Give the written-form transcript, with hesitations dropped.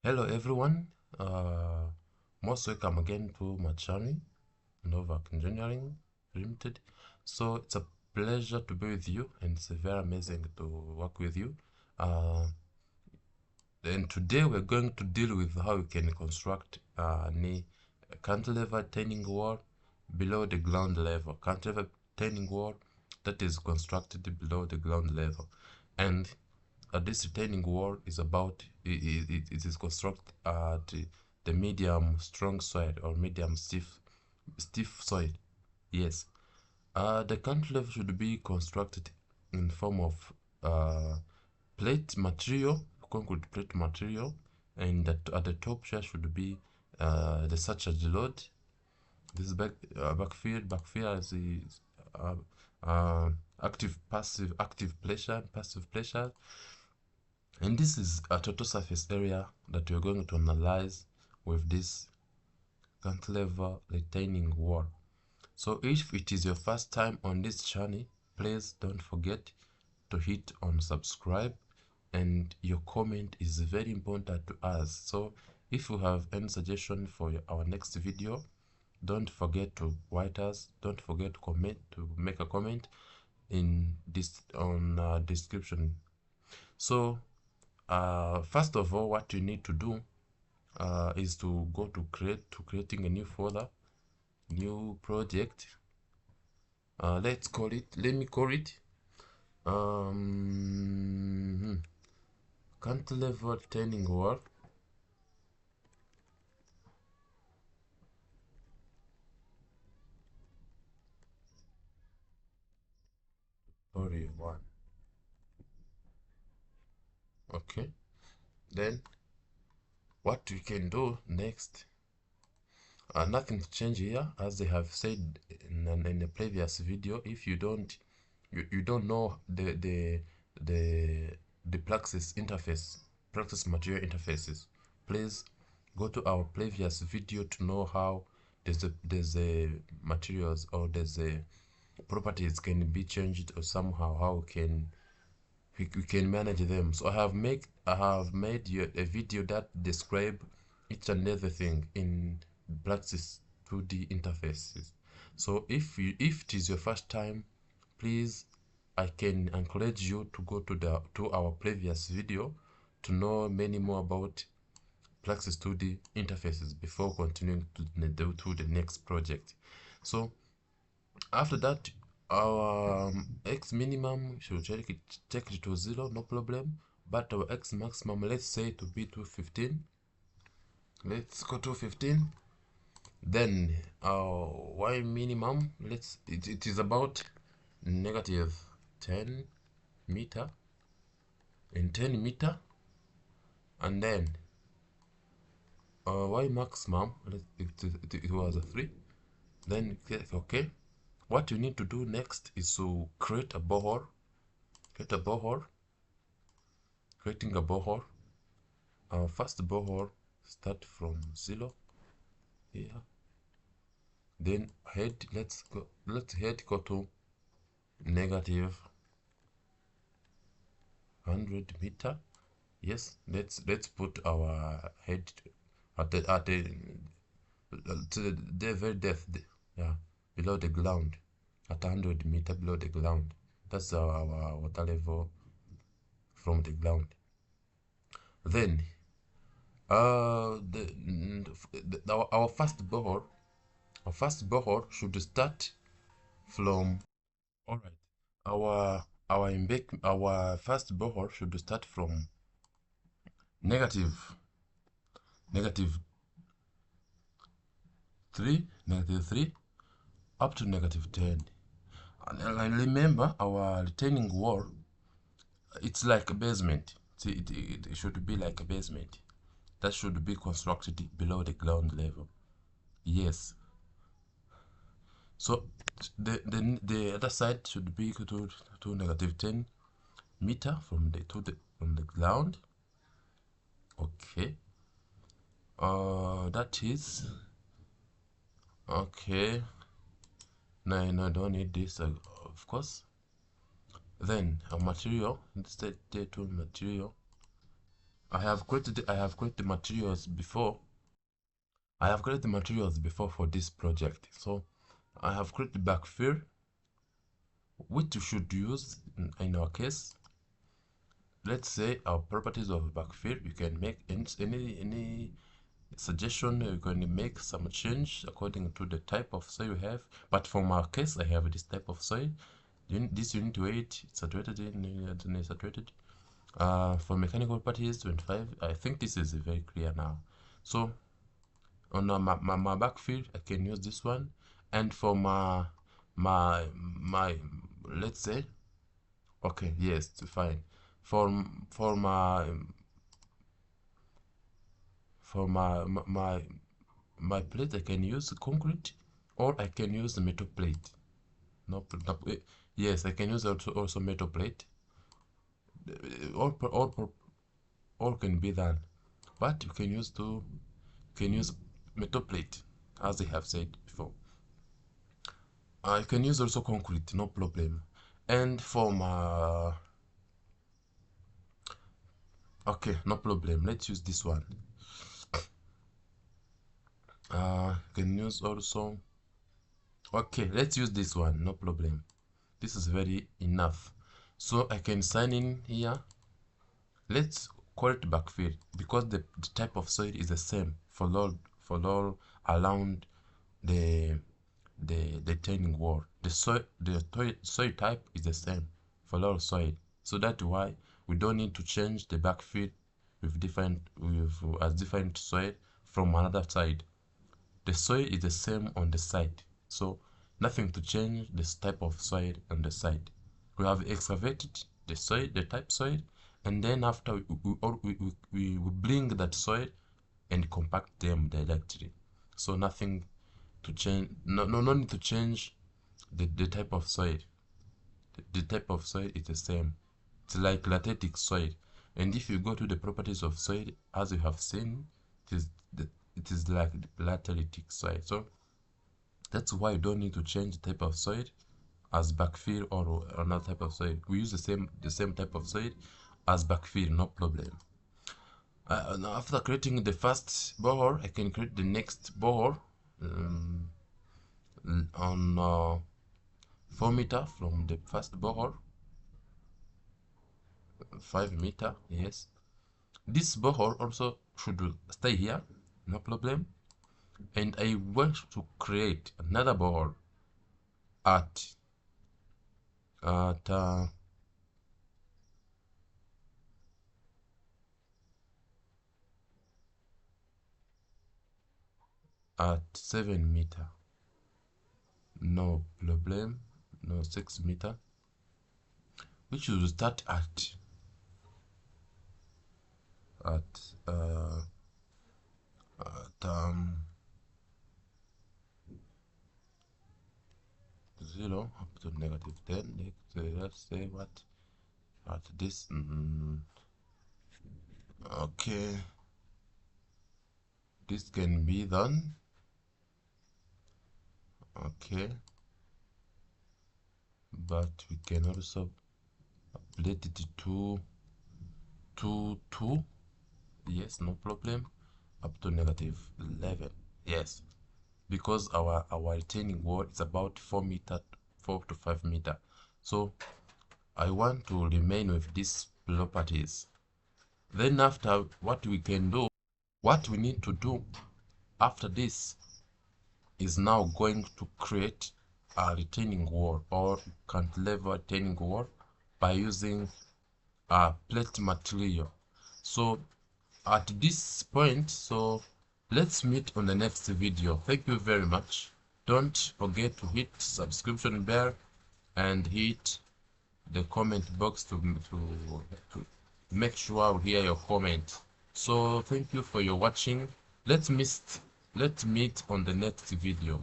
Hello everyone, most welcome again to my channel, Nova Engineering Limited. So it's a pleasure to be with you, and it's very amazing to work with you. And today we're going to deal with how you can construct a cantilever retaining wall below the ground level. Cantilever retaining wall that is constructed below the ground level, and this retaining wall is about it is constructed at the medium strong soil or medium stiff soil. Yes, the cantilever should be constructed in form of plate material, concrete plate material, and at the top here should be the surcharge load. This is backfill is the active passive pressure, and this is a total surface area that we're going to analyze with this cantilever retaining wall. So if it is your first time on this channel, please don't forget to hit on subscribe, and your comment is very important to us. So if you have any suggestion for our next video, don't forget to write us. Don't forget to make a comment in this description. So first of all, what you need to do is to go to creating a new folder, new project. Let me call it cantilever retaining wall. Sorry, one. Okay, then what we can do next, nothing to change here, as they have said in the previous video. If you don't know the Praxis interface, Praxis material interfaces, please go to our previous video to know how there's a materials or there's a properties can be changed, or somehow how we can manage them. So I have made you a video that describe each and everything in Praxis 2D interfaces. So if it is your first time, please, I can encourage you to go to our previous video to know many more about Praxis 2D interfaces before continuing to the next project. So after that, our x minimum should check it to 0, no problem, but our x maximum, let's say to be 215. Let's go to 15. Then our y minimum, it is about negative 10 meter and 10 meter, and then y maximum, it was a 3. Then click OK. What you need to do next is to create a borehole. Creating a borehole. Our first borehole start from 0 here. Then let's go to negative 100 meter. Yes, let's put our head at the very depth, yeah, below the ground, at 100 meter below the ground. That's our water level from the ground. Then our first borehole should start from, all right, our first borehole should start from negative 3 up to negative 10. And remember, our retaining wall, it's like a basement. See, it should be like a basement that should be constructed below the ground level. Yes. So the other side should be to negative 10 meter from the ground. Okay. That is okay. No, don't need this, of course. Then a material, instead to material, I have created materials before. I have created materials before for this project. So I have created backfill, which you should use in our case. Let's say our properties of backfill. You can make any suggestion. You can make some change according to the type of soil you have. But for my case, I have this type of soil. This unit weight saturated in saturated. For mechanical properties 25. I think this is very clear now. So on my backfill, I can use this one, and for my let's say, okay, yes, fine. For my my plate, I can use concrete, or I can use the metal plate. No, yes, I can use also metal plate. All can be done, but you can use metal plate, as I have said before. You can use also concrete, no problem. And for my okay, no problem. Let's use this one. You can use also. Okay, let's use this one. No problem. This is very enough. So I can sign in here. Let's call it backfill because the type of soil is the same for all around the retaining wall. The soil type is the same for all soil. So that's why we don't need to change the backfill with different soil from another side. The soil is the same on the side, so nothing to change this type of soil on the side. We have excavated the soil, the type soil, and then after we bring that soil and compact them directly. So nothing to change, no need to change the type of soil. The type of soil is the same. It's like lateritic soil. And if you go to the properties of soil, as you have seen, it is like lateritic soil. So that's why you don't need to change the type of soil as backfill or another type of soil. We use the same type of soil as backfill, no problem. Now after creating the first borehole, I can create the next borehole on 4 meters from the first borehole. 5 meters, yes. This borehole also should stay here, no problem. And I want to create another borehole at 7 meters. No problem. No, 6 meters. We should start at 0 up to -10. Let's say what at this. Okay, this can be done. Okay, but we can also update it to 2. Yes, no problem. Up to -11. Yes, because our retaining wall is about 4 to 5 meters. So I want to remain with these properties. Then after, what we need to do after this is now going to create a retaining wall or cantilever retaining wall by using a plate material. So at this point, so let's meet on the next video. Thank you very much. Don't forget to hit subscription bell and hit the comment box to make sure we hear your comment. So thank you for your watching. Let's meet on the next video.